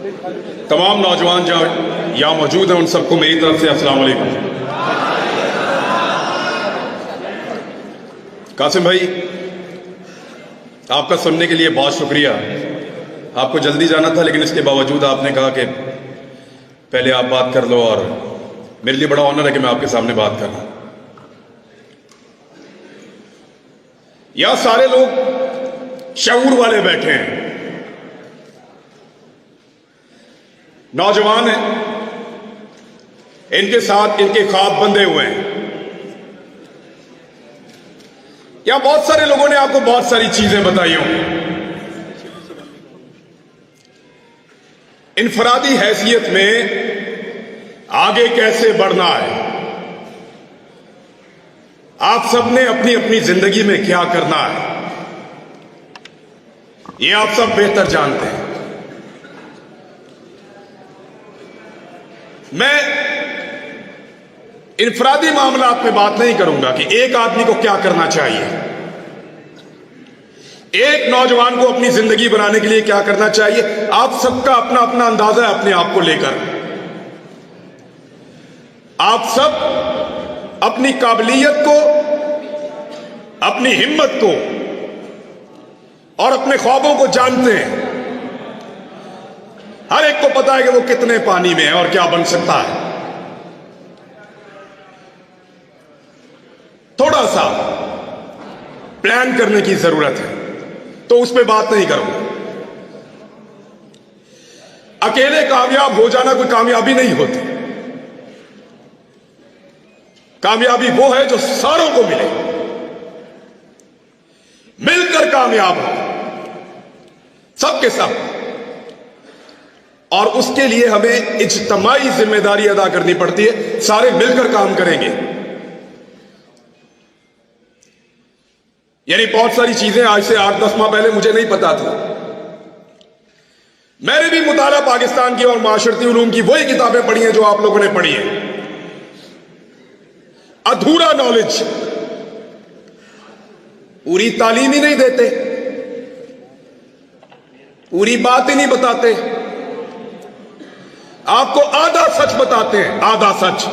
तमाम नौजवान जो यहाँ मौजूद हैं उन सबको मेरी तरफ से अस्सलाम वालेकुम। कासिम भाई, आपका सुनने के लिए बहुत शुक्रिया। आपको जल्दी जाना था, लेकिन इसके बावजूद आपने कहा कि पहले आप बात कर लो, और मेरे लिए बड़ा ऑनर है कि मैं आपके सामने बात कर रहा हूं। यहां सारे लोग शऊर वाले बैठे हैं, नौजवान हैं, इनके साथ इनके ख्वाब बंधे हुए हैं। यहां बहुत सारे लोगों ने आपको बहुत सारी चीजें बताई हों। इनफरादी हैसियत में आगे कैसे बढ़ना है, आप सबने अपनी अपनी जिंदगी में क्या करना है, यह आप सब बेहतर जानते हैं। मैं इनफरादी मामलात पे बात नहीं करूंगा कि एक आदमी को क्या करना चाहिए, एक नौजवान को अपनी जिंदगी बनाने के लिए क्या करना चाहिए। आप सबका अपना अपना अंदाजा है अपने आप को लेकर। आप सब अपनी काबिलियत को, अपनी हिम्मत को और अपने ख्वाबों को जानते हैं। हर एक को पता है कि वो कितने पानी में है और क्या बन सकता है। थोड़ा सा प्लान करने की जरूरत है, तो उस पर बात नहीं करूंगा। अकेले कामयाब हो जाना कोई कामयाबी नहीं होती। कामयाबी वो है जो सारों को मिले, मिलकर कामयाब हो सबके सब, और उसके लिए हमें इज्तिमाई जिम्मेदारी अदा करनी पड़ती है। सारे मिलकर काम करेंगे। यानी बहुत सारी चीजें आज से 8-10 माह पहले मुझे नहीं पता था। मैंने भी मुताला पाकिस्तान की और माशरती उलूम की वही किताबें पढ़ी हैं जो आप लोगों ने पढ़ी हैं। अधूरा नॉलेज, पूरी तालीम ही नहीं देते, पूरी बात ही नहीं बताते, आपको आधा सच बताते हैं, आधा सच।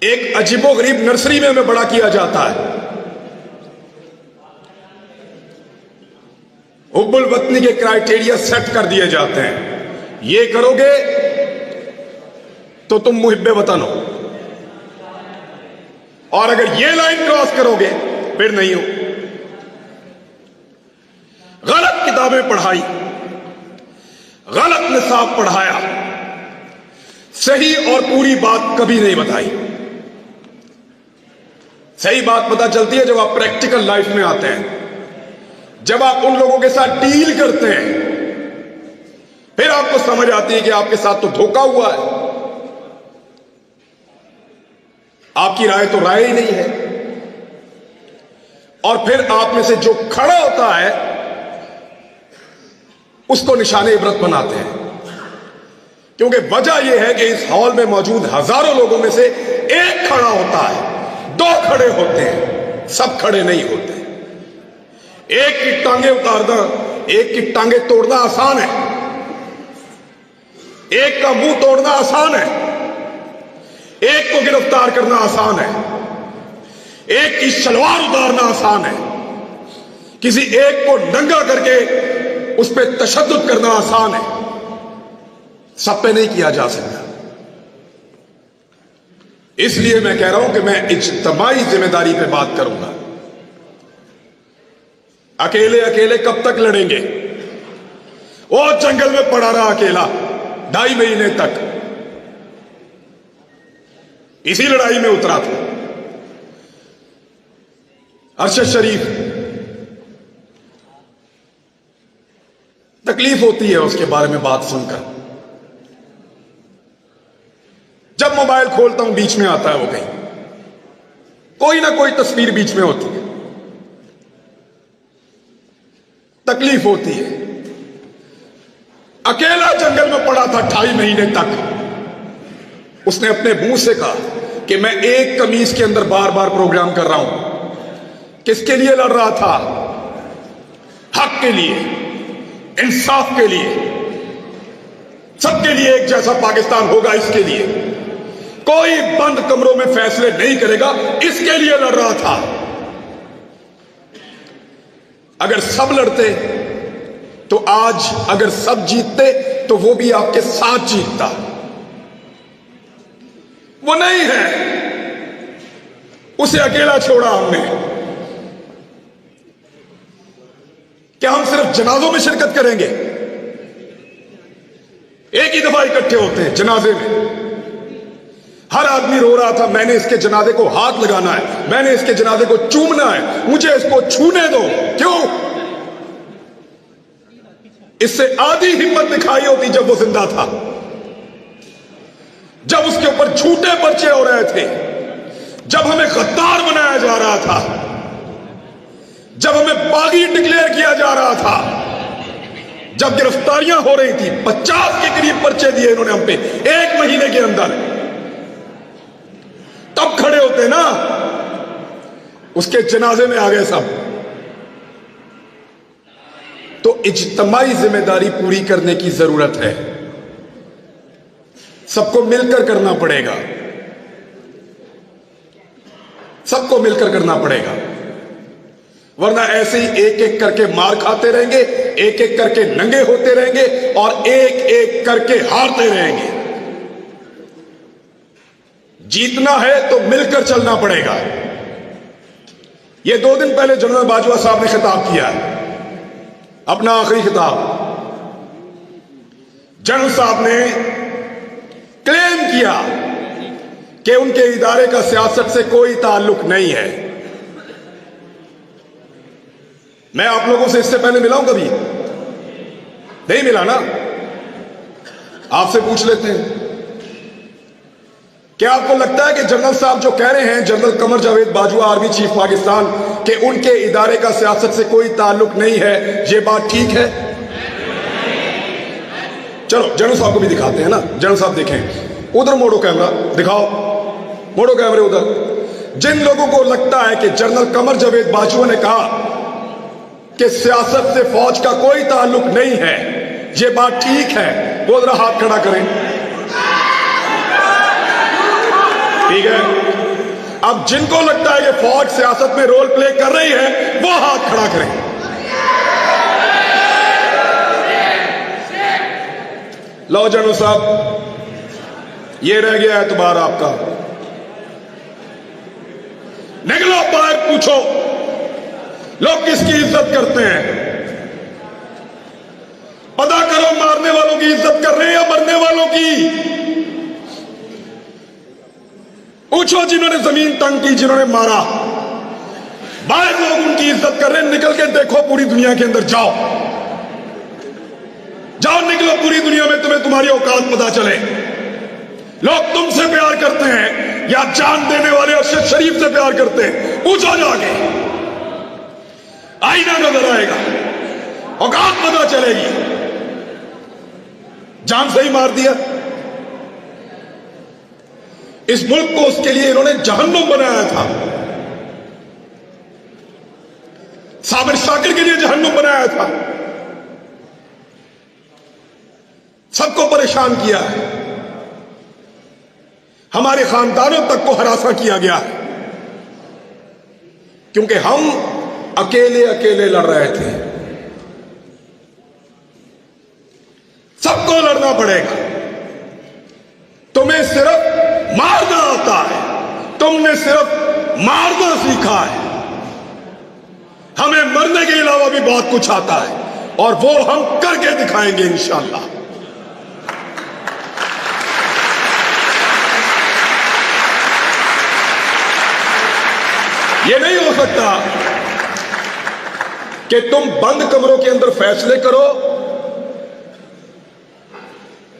एक अजीबोगरीब नर्सरी में हमें बड़ा किया जाता है। हुब्बुल वतनी के क्राइटेरिया सेट कर दिए जाते हैं। ये करोगे तो तुम मुहिब्बे वतन हो, और अगर ये लाइन क्रॉस करोगे फिर नहीं हो। गलत किताबें पढ़ाई, गलत निसाब पढ़ाया, सही और पूरी बात कभी नहीं बताई। सही बात पता चलती है जब आप प्रैक्टिकल लाइफ में आते हैं, जब आप उन लोगों के साथ डील करते हैं, फिर आपको समझ आती है कि आपके साथ तो धोखा हुआ है। आपकी राय तो राय ही नहीं है, और फिर आप में से जो खड़ा होता है उसको निशाने इबरत बनाते हैं। क्योंकि वजह यह है कि इस हॉल में मौजूद हजारों लोगों में से एक खड़ा होता है, 2 खड़े होते हैं, सब खड़े नहीं होते। एक की टांगे उतारना, एक की टांगे तोड़ना आसान है, एक का मुंह तोड़ना आसान है, एक को गिरफ्तार करना आसान है, एक की सलवार उतारना आसान है, किसी एक को नंगा करके उस पर तशद्दुद करना आसान है, सब पे नहीं किया जा सकता। इसलिए मैं कह रहा हूं कि मैं इज्तिमाई जिम्मेदारी पे बात करूंगा। अकेले अकेले कब तक लड़ेंगे? वो जंगल में पड़ा रहा अकेला 2.5 महीने तक, इसी लड़ाई में उतरा था। अरशद शरीफ, तकलीफ होती है उसके बारे में बात सुनकर। जब मोबाइल खोलता हूं बीच में आता है वो कहीं, कोई ना कोई तस्वीर बीच में होती है, तकलीफ होती है। अकेला जंगल में पड़ा था 2.5 महीने तक। उसने अपने मुंह से कहा कि मैं एक कमीज के अंदर बार बार प्रोग्राम कर रहा हूं। किसके लिए लड़ रहा था? हक के लिए, इंसाफ के लिए, सबके लिए एक जैसा पाकिस्तान होगा, इसके लिए कोई बंद कमरों में फैसले नहीं करेगा, इसके लिए लड़ रहा था। अगर सब लड़ते तो आज, अगर सब जीतते तो वो भी आपके साथ जीतता। वो नहीं है, उसे अकेला छोड़ा हमने। क्या हम सिर्फ जनाजों में शिरकत करेंगे? एक ही दफा इकट्ठे होते हैं जनाजे में, हर आदमी रो रहा था, मैंने इसके जनाजे को हाथ लगाना है, मैंने इसके जनाजे को चूमना है, मुझे इसको छूने दो। क्यों? इससे आधी हिम्मत दिखाई होती जब वो जिंदा था, जब उसके ऊपर झूठे पर्चे हो रहे थे, जब हमें गद्दार बनाया जा रहा था, जब हमें बागी डिक्लेयर किया जा रहा था, जब गिरफ्तारियां हो रही थी। 50 के करीब पर्चे दिए इन्होंने हम पे 1 महीने के अंदर। तब खड़े होते ना, उसके जनाजे में आ गए सब। तो इज्तिमाई जिम्मेदारी पूरी करने की जरूरत है, सबको मिलकर करना पड़ेगा, सबको मिलकर करना पड़ेगा, वरना ऐसे ही एक एक करके मार खाते रहेंगे, एक एक करके नंगे होते रहेंगे और एक एक करके हारते रहेंगे। जीतना है तो मिलकर चलना पड़ेगा। यह 2 दिन पहले जनरल बाजवा साहब ने खिताब किया है, अपना आखिरी खिताब। जनरल साहब ने क्लेम किया कि उनके इदारे का सियासत से कोई ताल्लुक नहीं है। मैं आप लोगों से इससे पहले मिला हूं कभी? नहीं मिला ना? आपसे पूछ लेते हैं, क्या आपको लगता है कि जनरल साहब जो कह रहे हैं, general Qamar Javed Bajwa army chief Pakistan, कि उनके इदारे का सियासत से कोई ताल्लुक नहीं है, ये बात ठीक है? चलो जनरल साहब को भी दिखाते हैं ना। जनरल साहब देखें, उधर मोड़ो कैमरा, दिखाओ, मोड़ो कैमरे उधर। जिन लोगों को लगता है कि जनरल कमर जावेद बाजवा ने कहा कि सियासत से फौज का कोई ताल्लुक नहीं है, ये बात ठीक है, वो जरा हाथ खड़ा करें। ठीक है, अब जिनको लगता है कि फौज सियासत में रोल प्ले कर रही है, वो हाथ खड़ा करें। लो जनरल साहब, ये रह गया एतबार आपका। निकलो बाहर, पूछो लोग किसकी इज्जत करते हैं, पता करो मारने वालों की इज्जत कर रहे हैं या मरने वालों की। पूछो जिन्होंने जमीन तंग की, जिन्होंने मारा, बाहर लोग उनकी इज्जत कर रहे हैं। निकल के देखो पूरी दुनिया के अंदर, जाओ जाओ, निकलो पूरी दुनिया में, तुम्हें तुम्हारी औकात पता चले। लोग तुमसे प्यार करते हैं या जान देने वाले अरशद शरीफ से प्यार करते हैं, पूछो जाके, आईना नजर आएगा, औकात पता चलेगी। जान से ही मार दिया। इस मुल्क को उसके लिए इन्होंने जहन्नुम बनाया था, साबिर शाकिर के लिए जहन्नुम बनाया था, सबको परेशान किया है, हमारे खानदानों तक को हरासा किया गया है, क्योंकि हम अकेले अकेले लड़ रहे थे। सबको लड़ना पड़ेगा। तुम्हें सिर्फ मारना आता है, तुमने सिर्फ मारना सीखा है, हमें मरने के अलावा भी बहुत कुछ आता है, और वो हम करके दिखाएंगे इंशाअल्लाह। ये नहीं हो सकता कि तुम बंद कमरों के अंदर फैसले करो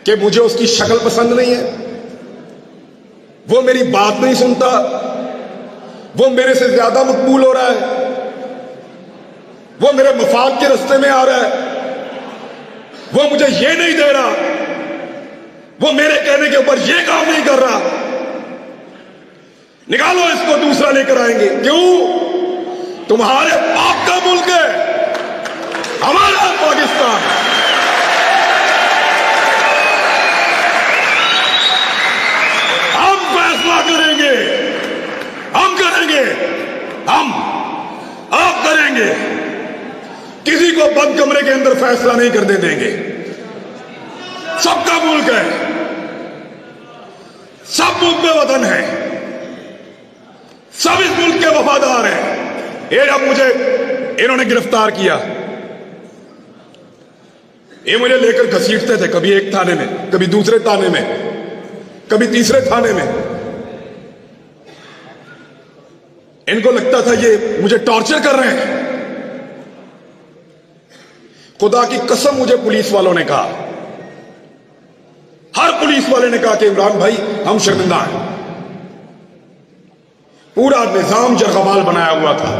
कि मुझे उसकी शक्ल पसंद नहीं है, वो मेरी बात नहीं सुनता, वो मेरे से ज्यादा मकबूल हो रहा है, वो मेरे मफाद के रास्ते में आ रहा है, वो मुझे ये नहीं दे रहा, वो मेरे कहने के ऊपर ये काम नहीं कर रहा, निकालो इसको, दूसरा लेकर आएंगे। क्यों? तुम्हारे बाप का मुल्क है, हमारा पाकिस्तान। किसी को बंद कमरे के अंदर फैसला नहीं करने देंगे। सबका मुल्क है, सब मुल्क में वतन है, सब इस मुल्क के वफादार हैं। ये जब मुझे इन्होंने गिरफ्तार किया, ये मुझे लेकर घसीटते थे, कभी एक थाने में, कभी दूसरे थाने में, कभी तीसरे थाने में। इनको लगता था ये मुझे टॉर्चर कर रहे हैं। खुदा की कसम मुझे पुलिस वालों ने कहा, हर पुलिस वाले ने कहा कि इमरान भाई हम शर्मिंदा हैं। पूरा निजाम जरगमाल बनाया हुआ था,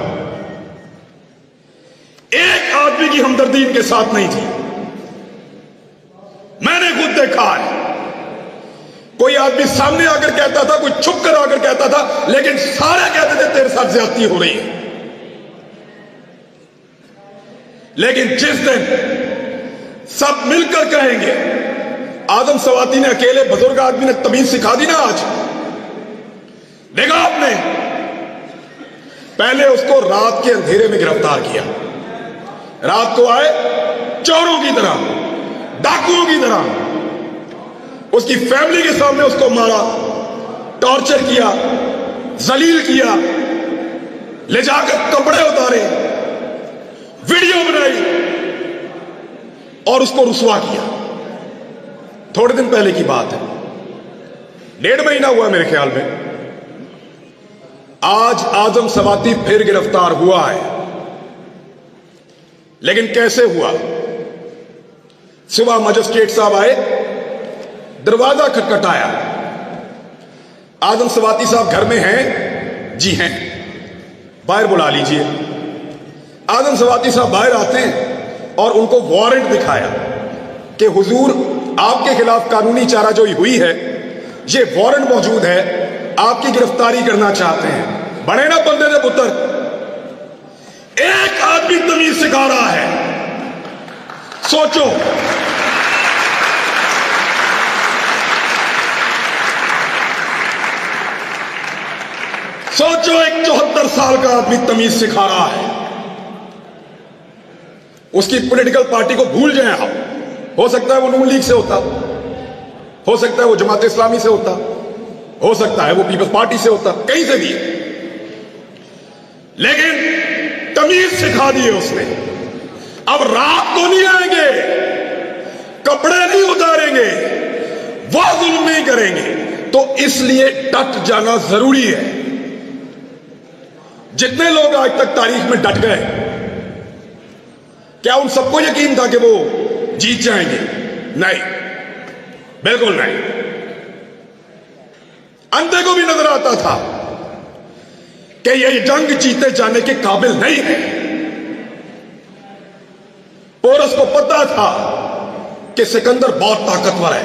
एक आदमी की हमदर्दी इनके साथ नहीं थी। मैंने खुद देखा है, कोई आदमी सामने आकर कहता था, कोई छुप कर आकर कहता था, लेकिन सारे कहते थे तेरे साथ ज्यादती हो रही है। लेकिन जिस दिन सब मिलकर कहेंगे, आदम सवाती ने अकेले बुजुर्ग आदमी ने तमीज सिखा दी ना। आज देखा आपने, पहले उसको रात के अंधेरे में गिरफ्तार किया, रात को आए चोरों की तरह, डाकुओं की तरह, उसकी फैमिली के सामने उसको मारा, टॉर्चर किया, जलील किया, ले जाकर कपड़े उतारे, वीडियो बनाई और उसको रुसवा किया। थोड़े दिन पहले की बात है, 1.5 महीना हुआ मेरे ख्याल में। आज आजम सवाती फिर गिरफ्तार हुआ है, लेकिन कैसे हुआ? सुबह मजिस्ट्रेट साहब आए, दरवाजा खटखटाया, आजम सवाती साहब घर में हैं? जी हैं, बाहर बुला लीजिए। आजम सवाती साहब बाहर आते हैं और उनको वारंट दिखाया कि हुजूर आपके खिलाफ कानूनी चाराजोई हुई है, ये वारंट मौजूद है, आपकी गिरफ्तारी करना चाहते हैं। बड़े ना बंदे दे पुत्र, एक आदमी तमीज सिखा रहा है। सोचो, सोचो, एक 74 साल का आदमी तमीज सिखा रहा है। उसकी पॉलिटिकल पार्टी को भूल जाए आप, हो सकता है वो नून लीग से होता, हो सकता है वो जमात इस्लामी से होता, हो सकता है वो पीपल्स पार्टी से होता, कहीं से भी, लेकिन तमीज सिखा दी है उसने। अब रात को नहीं आएंगे, कपड़े नहीं उतारेंगे, वो जुल्म नहीं करेंगे। तो इसलिए डट जाना जरूरी है। जितने लोग आज तक तारीख में डट गए, क्या उन सबको यकीन था कि वो जीत जाएंगे? नहीं, बिल्कुल नहीं। अंधे को भी नजर आता था कि ये जंग जीते जाने के काबिल नहीं है। पोरस को पता था कि सिकंदर बहुत ताकतवर है।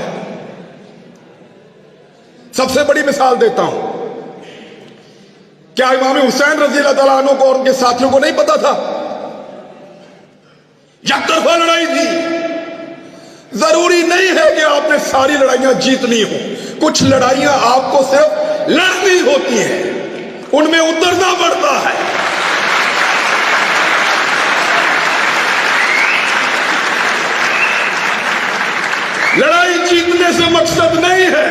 सबसे बड़ी मिसाल देता हूं, क्या इमाम हुसैन रजी अल्लाह तआला अन्हु को और उनके साथियों को नहीं पता था? यकतरफा लड़ाई थी। जरूरी नहीं है कि आपने सारी लड़ाइयां जीतनी हो, कुछ लड़ाइयां आपको सिर्फ लड़नी होती हैं, उनमें उतरना पड़ता है। लड़ाई जीतने से मकसद नहीं है,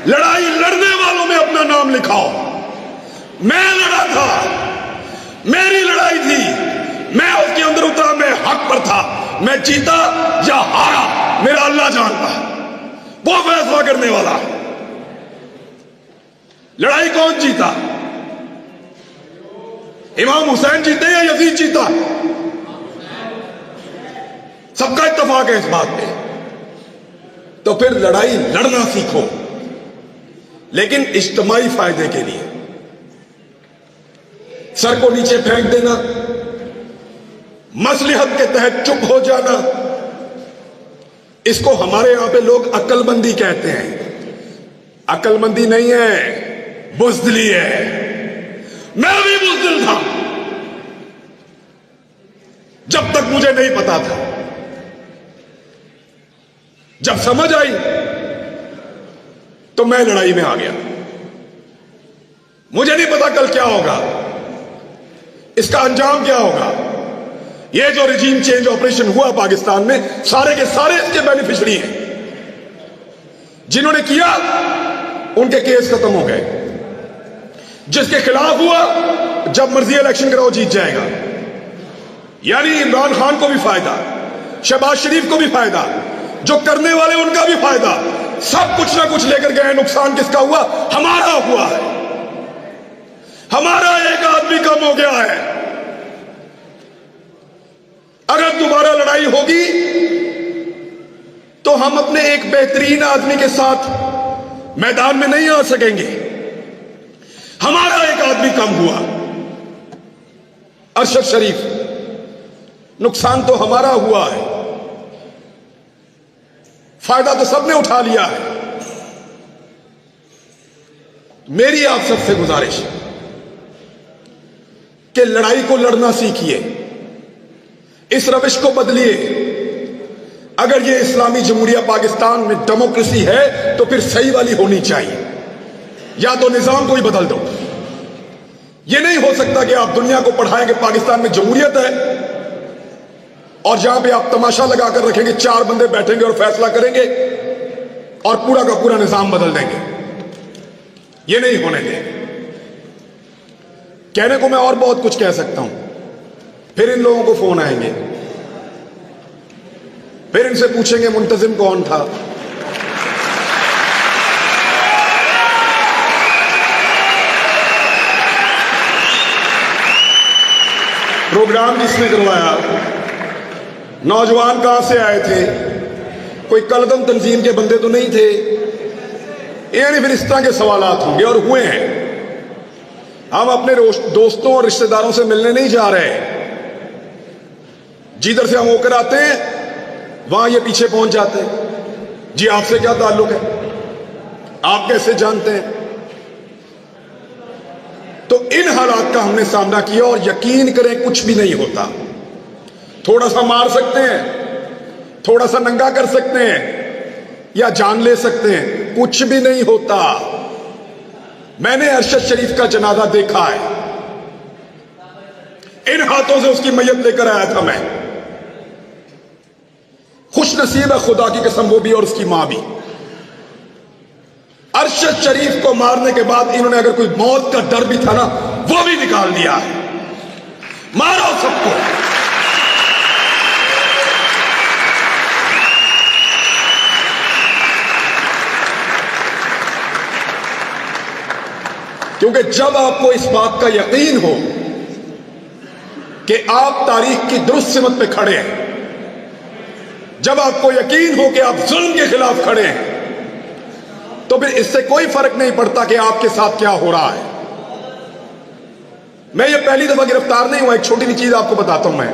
लड़ाई लड़ने वालों में अपना नाम लिखाओ। मैं लड़ा था, मेरी लड़ाई थी, मैं उसके अंदर उतरा, मैं हक पर था, मैं जीता या हारा मेरा अल्लाह जानता, वो फैसला करने वाला। लड़ाई कौन जीता? इमाम हुसैन जीते या यजीद जीता? सबका इत्तेफाक है इस बात पे। तो फिर लड़ाई लड़ना सीखो, लेकिन इज्तिमाई फायदे के लिए। सर को नीचे फेंक देना, मसलिहत के तहत चुप हो जाना, इसको हमारे यहां पे लोग अक्लमंदी कहते हैं। अक्लमंदी नहीं है, बुज़दिली है। मैं भी बुज़दिल था जब तक मुझे नहीं पता था। जब समझ आई तो मैं लड़ाई में आ गया। मुझे नहीं पता कल क्या होगा, इसका अंजाम क्या होगा। ये जो रिजीम चेंज ऑपरेशन हुआ पाकिस्तान में, सारे के सारे इसके बेनिफिशियरी हैं। जिन्होंने किया उनके केस खत्म हो गए। जिसके खिलाफ हुआ, जब मर्जी इलेक्शन कराओ जीत जाएगा। यानी इमरान खान को भी फायदा, शहबाज शरीफ को भी फायदा, जो करने वाले उनका भी फायदा। सब कुछ ना कुछ लेकर गए। नुकसान किसका हुआ? हमारा हुआ है। हमारा एक आदमी कम हो गया है। अगर दोबारा लड़ाई होगी तो हम अपने एक बेहतरीन आदमी के साथ मैदान में नहीं आ सकेंगे। हमारा एक आदमी कम हुआ, अरशद शरीफ। नुकसान तो हमारा हुआ है, फायदा तो सबने उठा लिया है। मेरी आप सबसे गुजारिश कि लड़ाई को लड़ना सीखिए, इस रविश को बदलिए। अगर ये इस्लामी जमहूरिया पाकिस्तान में डेमोक्रेसी है तो फिर सही वाली होनी चाहिए, या तो निजाम को ही बदल दो। ये नहीं हो सकता कि आप दुनिया को पढ़ाएं कि पाकिस्तान में जमहूरियत है और जहां पे आप तमाशा लगाकर रखेंगे, चार बंदे बैठेंगे और फैसला करेंगे और पूरा का पूरा निजाम बदल देंगे। ये नहीं होने देंगे। कहने को मैं और बहुत कुछ कह सकता हूं, फिर इन लोगों को फोन आएंगे, फिर इनसे पूछेंगे मुंतजिम कौन था। प्रोग्राम किसने करवाया, नौजवान कहां से आए थे, कोई कलदम तंजीम के बंदे तो नहीं थे। यानी फिर इस तरह के सवालात होंगे और हुए हैं। हम अपने दोस्तों और रिश्तेदारों से मिलने नहीं जा रहे। जिधर से हम होकर आते हैं वहां ये पीछे पहुंच जाते हैं। जी आपसे क्या ताल्लुक है, आप कैसे जानते हैं? तो इन हालात का हमने सामना किया और यकीन करें कुछ भी नहीं होता। थोड़ा सा मार सकते हैं, थोड़ा सा नंगा कर सकते हैं या जान ले सकते हैं, कुछ भी नहीं होता। मैंने अरशद शरीफ का जनाजा देखा है, इन हाथों से उसकी मैयत लेकर आया था मैं। खुश नसीब है खुदा की कसम वो भी और उसकी मां भी। अरशद शरीफ को मारने के बाद इन्होंने अगर कोई मौत का डर भी था ना, वो भी निकाल दिया है। मारो सबको। क्योंकि जब आपको इस बात का यकीन हो कि आप तारीख की दुरुस्त सिमत पे खड़े हैं, जब आपको यकीन हो कि आप जुल्म के खिलाफ खड़े हैं, तो फिर इससे कोई फर्क नहीं पड़ता कि आपके साथ क्या हो रहा है। मैं ये पहली दफा गिरफ्तार नहीं हुआ। एक छोटी सी चीज आपको बताता हूं, मैं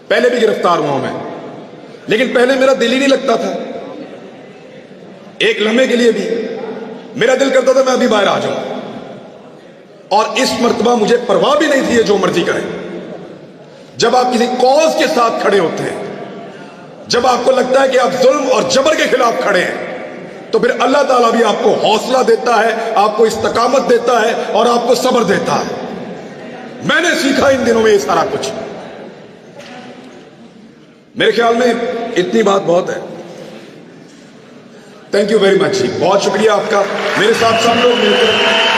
पहले भी गिरफ्तार हुआ हूं मैं, लेकिन पहले मेरा दिल ही नहीं लगता था। एक लम्हे के लिए भी मेरा दिल करता था मैं अभी बाहर आ जाऊं, और इस मर्तबा मुझे परवाह भी नहीं थी ये जो मर्जी करें। जब आप किसी कॉज के साथ खड़े होते हैं, जब आपको लगता है कि आप जुल्म और जबर के खिलाफ खड़े हैं, तो फिर अल्लाह ताला भी आपको हौसला देता है, आपको इस्तकामत देता है और आपको सब्र देता है। मैंने सीखा इन दिनों में ये सारा कुछ। मेरे ख्याल में इतनी बात बहुत है। थैंक यू वेरी मच जी, बहुत शुक्रिया आपका। मेरे साथ सब लोग मिलकर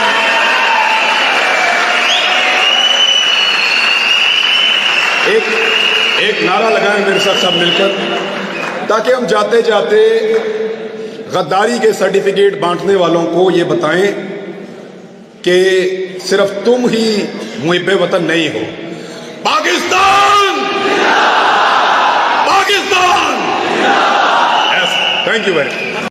एक नारा लगाएं मेरे साथ सब मिलकर, ताकि हम जाते जाते गद्दारी के सर्टिफिकेट बांटने वालों को ये बताएं कि सिर्फ तुम ही मुहिब्बे वतन नहीं हो। Pakistan, Pakistan. Thank you very much.